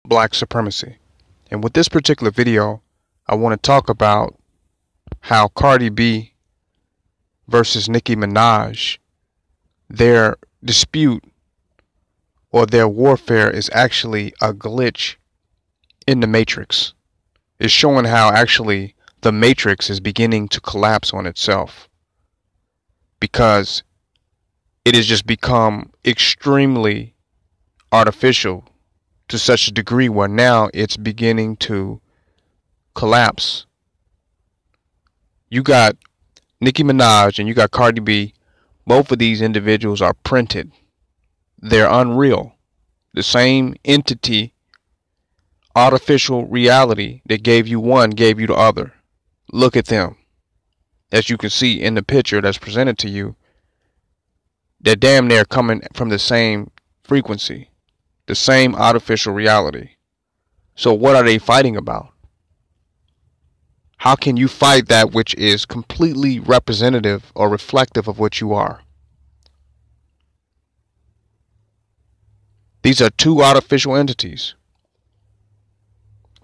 black supremacy. And with this particular video, I want to talk about how Cardi B versus Nicki Minaj, their dispute or their warfare is actually a glitch in the matrix. It's showing how actually the matrix is beginning to collapse on itself, because it has just become extremely artificial to such a degree where now it's beginning to collapse. You got Nicki Minaj and you got Cardi B. Both of these individuals are printed. They're unreal. The same entity, artificial reality that gave you one, gave you the other. Look at them. As you can see in the picture that's presented to you, they're damn near coming from the same frequency, the same artificial reality. So what are they fighting about? How can you fight that which is completely representative or reflective of what you are? These are two artificial entities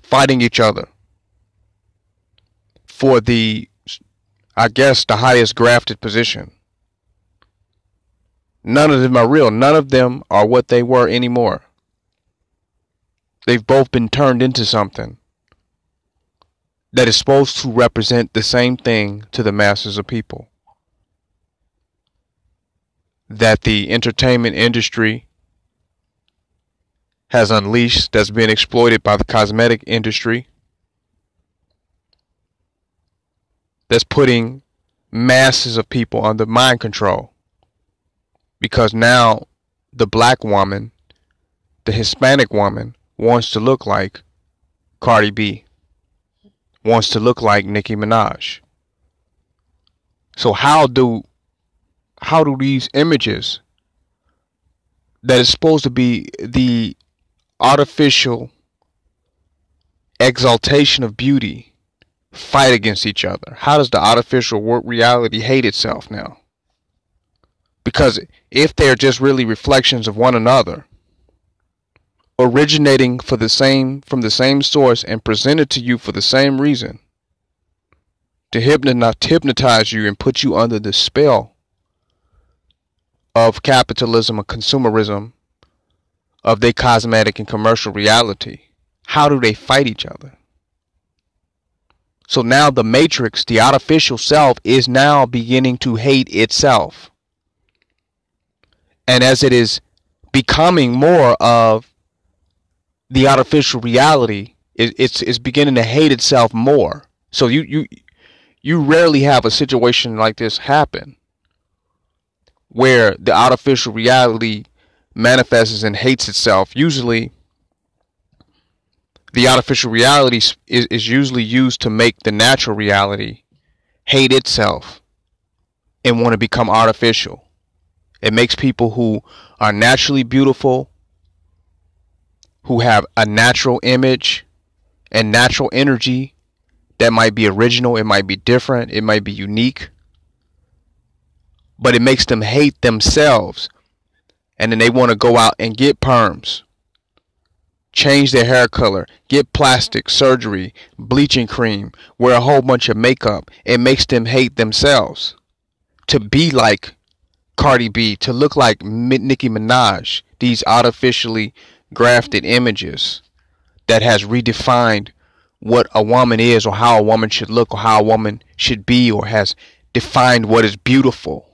fighting each other for the, I guess, the highest grafted position. None of them are real. None of them are what they were anymore. They've both been turned into something that is supposed to represent the same thing to the masses of people that the entertainment industry has unleashed, that's been exploited by the cosmetic industry, that's putting masses of people under mind control. Because now the black woman, the Hispanic woman, wants to look like Cardi B, wants to look like Nicki Minaj. So how do these images that is supposed to be the artificial exaltation of beauty fight against each other? How does the artificial reality hate itself now? Because if they're just really reflections of one another, originating from the same source and presented to you for the same reason, to hypnotize you and put you under the spell of capitalism and consumerism, of their cosmetic and commercial reality, how do they fight each other? So now the matrix, the artificial self, is now beginning to hate itself. And as it is becoming more of the artificial reality, it's beginning to hate itself more. So you rarely have a situation like this happen, where the artificial reality manifests and hates itself. Usually the artificial reality is usually used to make the natural reality hate itself and want to become artificial. It makes people who are naturally beautiful, who have a natural image and natural energy that might be original, it might be different, it might be unique, but it makes them hate themselves. And then they want to go out and get perms, change their hair color, get plastic surgery, bleaching cream, wear a whole bunch of makeup. It makes them hate themselves. To be like Cardi B, to look like Nicki Minaj, these artificially grafted images that has redefined what a woman is, or how a woman should look, or how a woman should be, or has defined what is beautiful.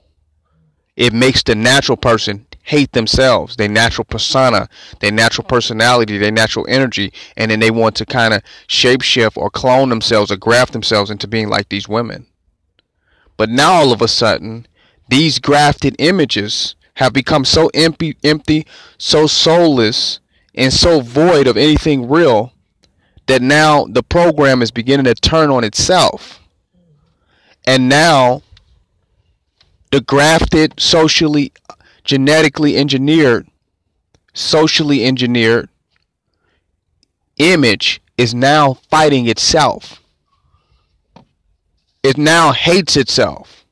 It makes the natural person hate themselves, their natural persona, their natural personality, their natural energy, and then they want to kind of shapeshift or clone themselves or graft themselves into being like these women. But now all of a sudden, these grafted images have become so empty, so soulless, and so void of anything real, that now the program is beginning to turn on itself. And now the grafted, socially, genetically engineered, socially engineered image is now fighting itself. It now hates itself.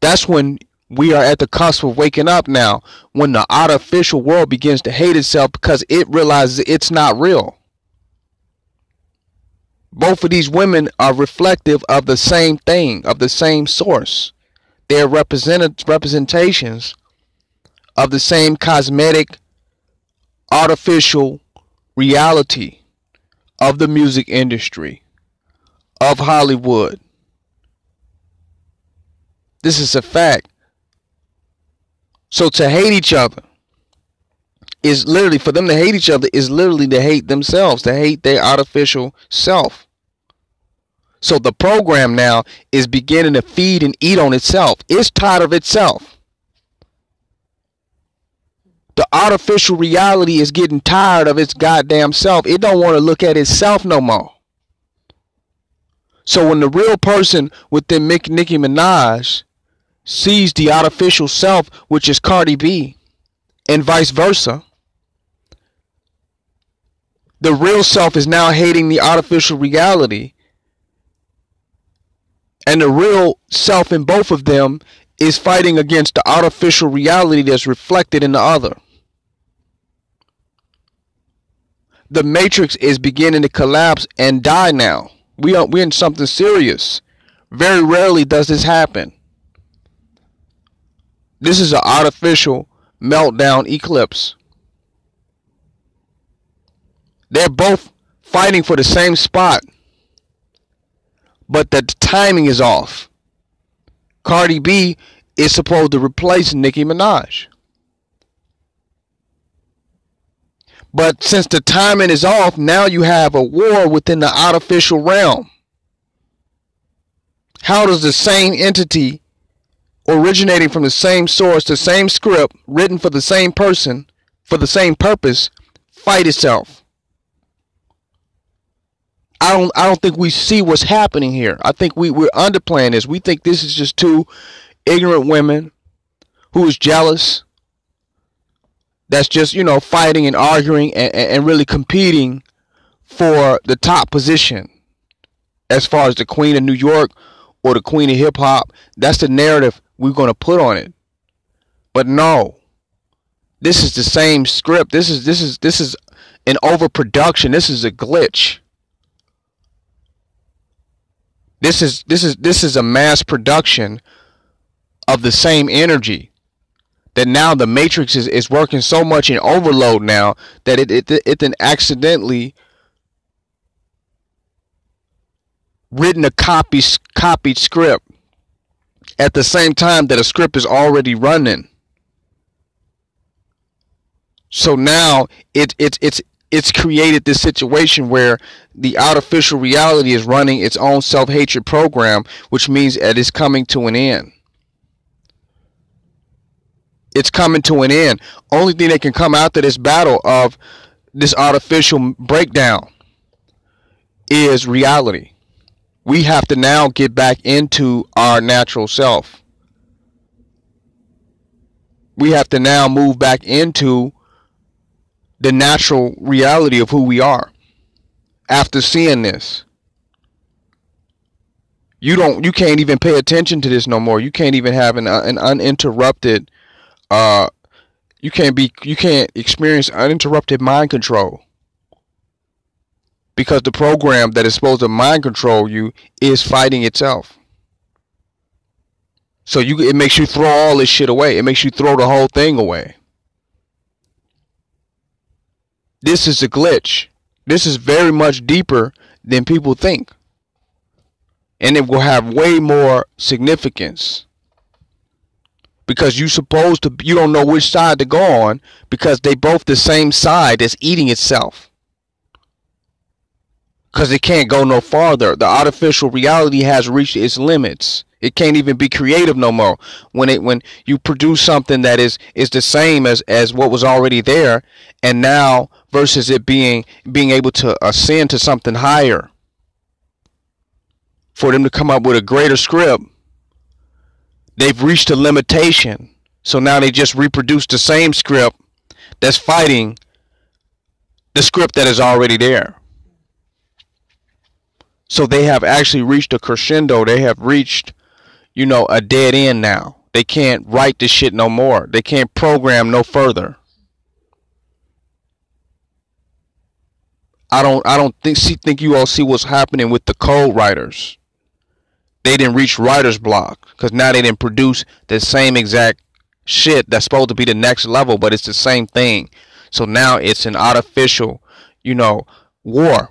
That's when We are at the cusp of waking up now, when the artificial world begins to hate itself because it realizes it's not real. Both of these women are reflective of the same thing, of the same source. They're representations of the same cosmetic, artificial reality of the music industry, of Hollywood. This is a fact. So to hate each other is literally, for them to hate each other is literally to hate themselves, to hate their artificial self. So the program now is beginning to feed and eat on itself. It's tired of itself. The artificial reality is getting tired of its goddamn self. It don't want to look at itself no more. So when the real person within Nicki Menaj sees the artificial self, which is Cardi B, and vice versa, the real self is now hating the artificial reality. And the real self in both of them is fighting against the artificial reality that's reflected in the other. The matrix is beginning to collapse and die now. We're in something serious. Very rarely does this happen. This is an artificial meltdown eclipse. They're both fighting for the same spot, but the timing is off. Cardi B is supposed to replace Nicki Menaj. But since the timing is off, now you have a war within the artificial realm. How does the same entity, originating from the same source, the same script, written for the same person, for the same purpose, fight itself? I don't think we see what's happening here. I think we're underplaying this. We think this is just two ignorant women who is jealous. That's just, fighting and arguing and really competing for the top position as far as the Queen of New York or the Queen of Hip Hop. That's the narrative we're going to put on it. But no, this is the same script. This is an overproduction. This is a glitch. This is a mass production of the same energy. That now the matrix is working so much in overload now that it then accidentally written a copied script at the same time that a script is already running. So now it's created this situation where the artificial reality is running its own self-hatred program, which means that it's coming to an end. It's coming to an end. Only thing that can come after this battle of this artificial breakdown is reality. We have to now get back into our natural self. We have to now move back into the natural reality of who we are. After seeing this, you can't even pay attention to this no more. You can't even have an uninterrupted you can't experience uninterrupted mind control, because the program that is supposed to mind control you is fighting itself. So it makes you throw all this shit away. It makes you throw the whole thing away. This is a glitch. This is very much deeper than people think, and it will have way more significance. Because you don't know which side to go on, because they both the same side that's eating itself. Because it can't go no farther. The artificial reality has reached its limits. It can't even be creative no more. When you produce something that is the same as what was already there, and now versus it being able to ascend to something higher, for them to come up with a greater script, they've reached a limitation. So now they just reproduce the same script that's fighting the script that is already there. So they have actually reached a crescendo. They have reached, a dead end now. They can't write this shit no more. They can't program no further. I don't think you all see what's happening with the code writers. They didn't reach writer's block because now they didn't produce the same exact shit that's supposed to be the next level, but it's the same thing. So now it's an artificial, war.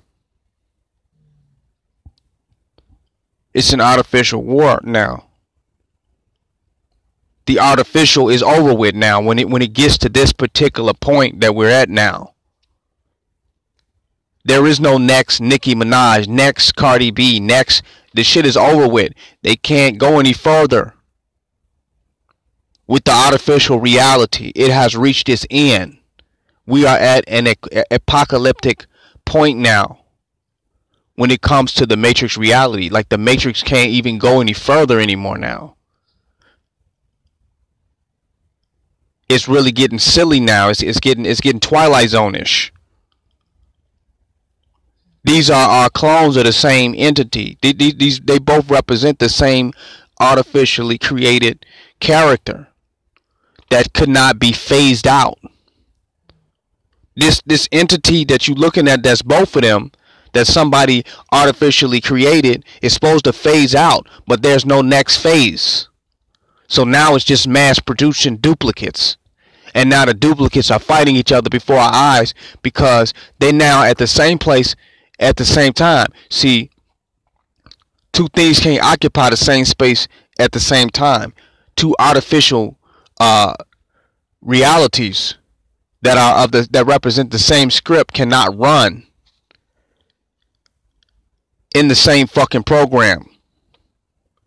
It's an artificial war now. The artificial is over with now when it gets to this particular point that we're at now. There is no next Nicki Minaj, next Cardi B, next. The shit is over with. They can't go any further with the artificial reality. It has reached its end. We are at an apocalyptic point now when it comes to the Matrix reality. Like the Matrix can't even go any further anymore now. It's really getting silly now. It's getting Twilight Zone-ish. These are clones of the same entity. They both represent the same artificially created character that could not be phased out. This entity that you're looking at, that's both of them, that somebody artificially created, is supposed to phase out, but there's no next phase. So now it's just mass producing duplicates. And now the duplicates are fighting each other before our eyes because they're now at the same place at the same time. See, two things can't occupy the same space at the same time. Two artificial realities that represent the same script cannot run in the same fucking program,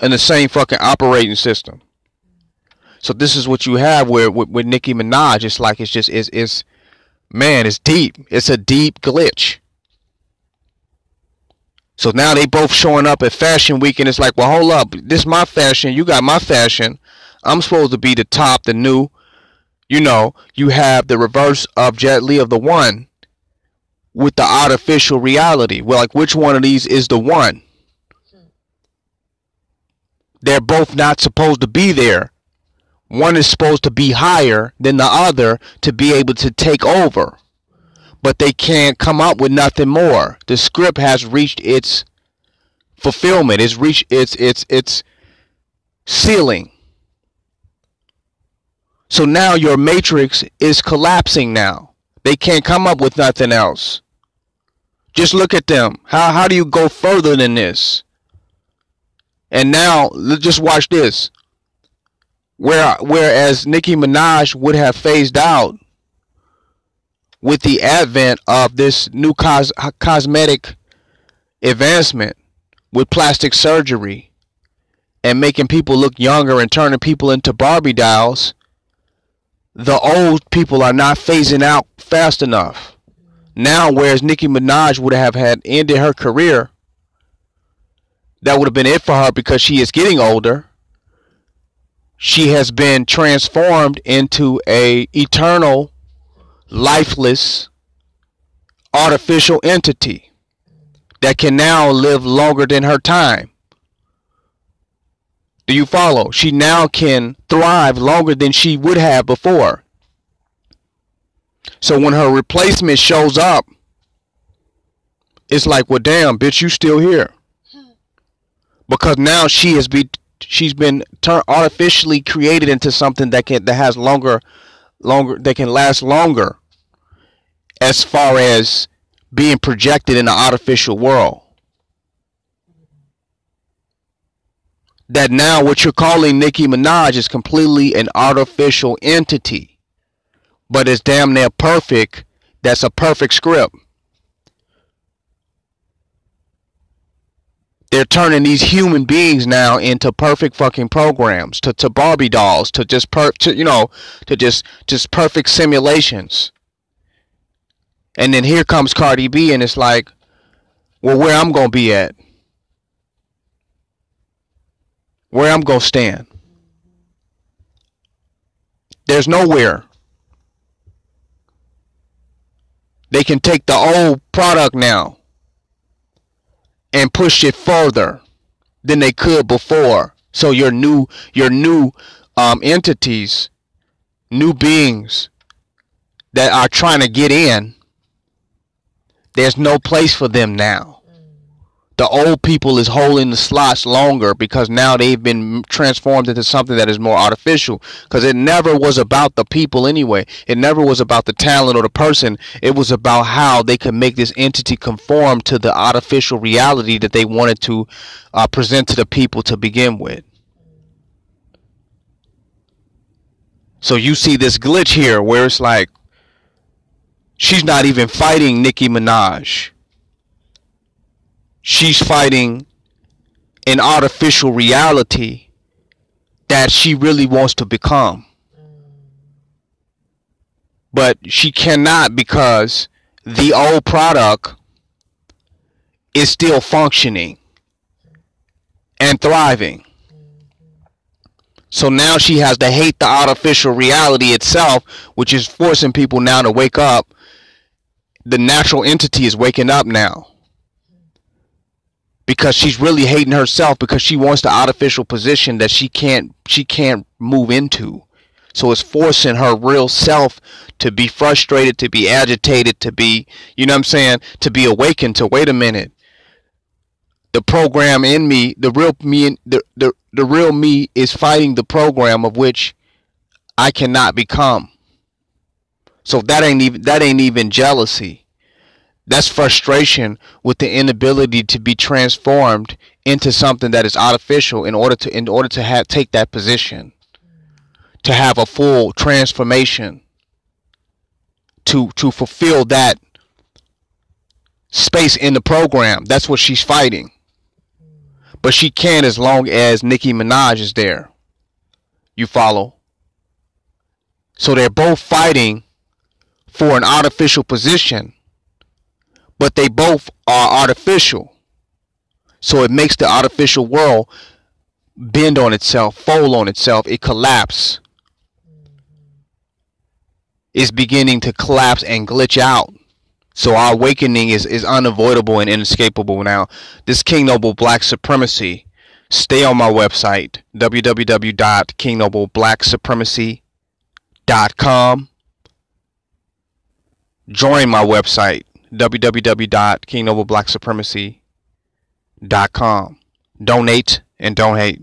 in the same fucking operating system. So this is what you have with Nicki Minaj. It's like it's deep. It's a deep glitch. So now they both showing up at Fashion Week, and it's like, well, hold up, this is my fashion, you got my fashion. I'm supposed to be the top, the new. You have the reverse of Jet Li of the one with the artificial reality. Well, like, which one of these is the one? They're both not supposed to be there. One is supposed to be higher than the other to be able to take over. But they can't come up with nothing more. The script has reached its fulfillment. It's reached its ceiling. So now your matrix is collapsing now. They can't come up with nothing else. Just look at them. How do you go further than this? And now, just watch this. Whereas Nicki Minaj would have phased out with the advent of this new cosmetic advancement with plastic surgery and making people look younger and turning people into Barbie dolls, the old people are not phasing out fast enough. Now, whereas Nicki Minaj would have had ended her career, that would have been it for her because she is getting older. She has been transformed into a eternal, lifeless, artificial entity that can now live longer than her time. Do you follow? She now can thrive longer than she would have before. So when her replacement shows up, it's like, well, damn, bitch, you still here. Because now she's been artificially created into something that can last longer as far as being projected in the artificial world. That now what you're calling Nicki Minaj is completely an artificial entity, but it's damn near perfect. That's a perfect script. They're turning these human beings now into perfect fucking programs, to Barbie dolls, to just perfect simulations. And then here comes Cardi B, and it's like, well, where I'm gonna be at? Where I'm gonna stand? There's nowhere. They can take the old product now and push it further than they could before. So your new entities, new beings that are trying to get in, there's no place for them now. The old people is holding the slots longer because now they've been transformed into something that is more artificial. Because it never was about the people anyway. It never was about the talent or the person. It was about how they could make this entity conform to the artificial reality that they wanted to present to the people to begin with. So you see this glitch here where it's like she's not even fighting Nicki Minaj. She's fighting an artificial reality that she really wants to become. But she cannot because the old product is still functioning and thriving. So now she has to hate the artificial reality itself, which is forcing people now to wake up. The natural entity is waking up now. Because she's really hating herself because she wants the artificial position that she can't move into. So it's forcing her real self to be frustrated, to be agitated, to be, you know what I'm saying, to be awakened to, wait a minute. The program in me, the real me is fighting the program of which I cannot become. So that ain't even jealousy. That's frustration with the inability to be transformed into something that is artificial in order to take that position, to have a full transformation, to fulfill that space in the program. That's what she's fighting. But she can't as long as Nicki Minaj is there. You follow? So they're both fighting for an artificial position. But they both are artificial. So it makes the artificial world bend on itself, fold on itself. It collapses. It's beginning to collapse and glitch out. So our awakening is unavoidable and inescapable now. This KingNoble Black Supremacy. Stay on my website, www.KingNobleblacksupremacy.com. Join my website, www.KingNobleblacksupremacy.com. Donate and don't hate.